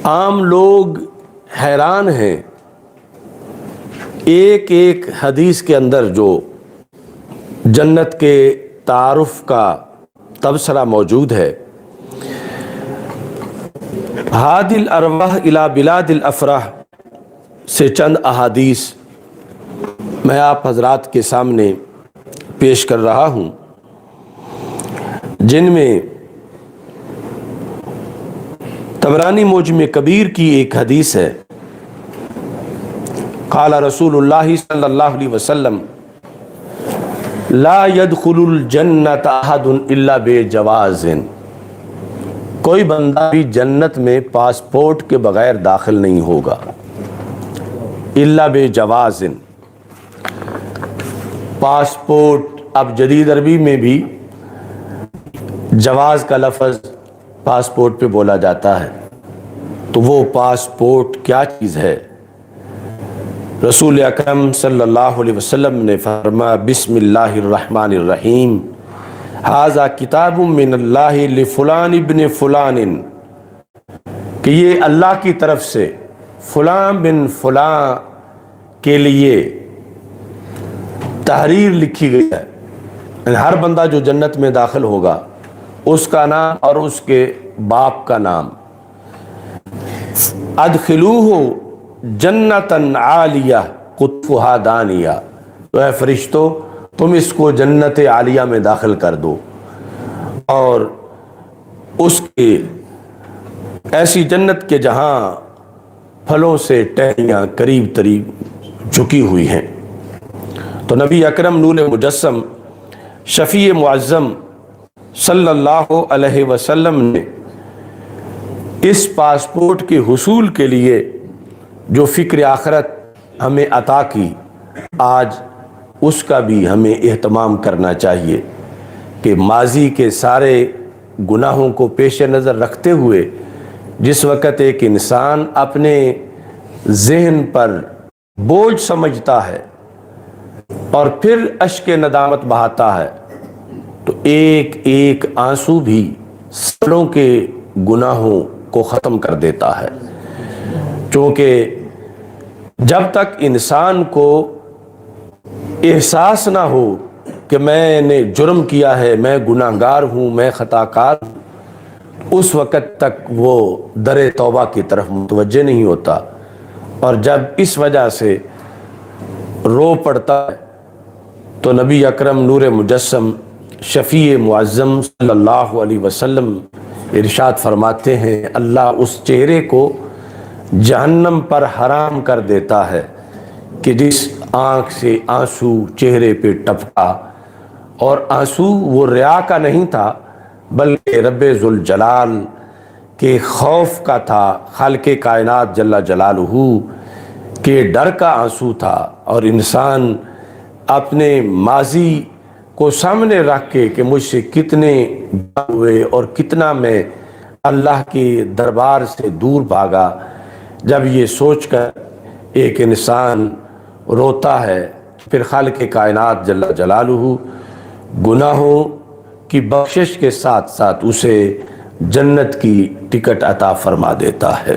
عام لوگ حیران ہیں ایک ایک حدیث کے اندر جو جنت کے تعارف کا تبصرہ موجود ہے۔ ہادی الارواح الی بلاد الافراح سے چند احادیث میں آپ حضرات کے سامنے پیش کر رہا ہوں، جن میں طبرانی معجم کبیر کی ایک حدیث ہے۔ قال رسول اللہ صلی اللہ علیہ وسلم لا يدخل الجنت احد الا بجواز، کوئی بندہ بھی جنت میں پاسپورٹ کے بغیر داخل نہیں ہوگا، الا بجواز، پاسپورٹ۔ اب جدید عربی میں بھی جواز کا لفظ پاسپورٹ پہ بولا جاتا ہے، تو وہ پاسپورٹ کیا چیز ہے؟ رسول اکرم صلی اللہ علیہ وسلم نے فرمایا بسم اللہ الرحمن الرحیم ھذا کتاب من اللہ لفلان ابن فلان، کہ یہ اللہ کی طرف سے فلاں بن فلاں کے لیے تحریر لکھی گئی ہے۔ یعنی ہر بندہ جو جنت میں داخل ہوگا اس کا نام اور اس کے باپ کا نام، ادخلوہ جنتا عالیہ قطفها دانیہ، تو اے فرشتوں تم اس کو جنت عالیہ میں داخل کر دو، اور اس کے ایسی جنت کے جہاں پھلوں سے ٹہنیاں قریب قریب جھکی ہوئی ہیں۔ تو نبی اکرم نور مجسم شفیع معظم صلی اللہ علیہ وسلم نے اس پاسپورٹ کے حصول کے لیے جو فکر آخرت ہمیں عطا کی، آج اس کا بھی ہمیں اہتمام کرنا چاہیے کہ ماضی کے سارے گناہوں کو پیش نظر رکھتے ہوئے جس وقت ایک انسان اپنے ذہن پر بوجھ سمجھتا ہے اور پھر اشک ندامت بہاتا ہے، تو ایک ایک آنسو بھی سالوں کے گناہوں کو ختم کر دیتا ہے۔ چونکہ جب تک انسان کو احساس نہ ہو کہ میں نے جرم کیا ہے، میں گناہ گار ہوں، میں خطا کار ہوں، اس وقت تک وہ در توبہ کی طرف متوجہ نہیں ہوتا، اور جب اس وجہ سے رو پڑتا ہے تو نبی اکرم نور مجسم شفیع معظم صلی اللہ علیہ وسلم ارشاد فرماتے ہیں اللہ اس چہرے کو جہنم پر حرام کر دیتا ہے کہ جس آنکھ سے آنسو چہرے پہ ٹپکا، اور آنسو وہ ریا کا نہیں تھا بلکہ رب ذوالجلال کے خوف کا تھا، خالق کائنات جل جلالہ کے ڈر کا آنسو تھا، اور انسان اپنے ماضی کو سامنے رکھ کے کہ مجھ سے کتنے ہوئے اور کتنا میں اللہ کے دربار سے دور بھاگا، جب یہ سوچ کر ایک انسان روتا ہے، پھر خالق کائنات جل جلالہ گناہوں کی بخشش کے ساتھ ساتھ اسے جنت کی ٹکٹ عطا فرما دیتا ہے۔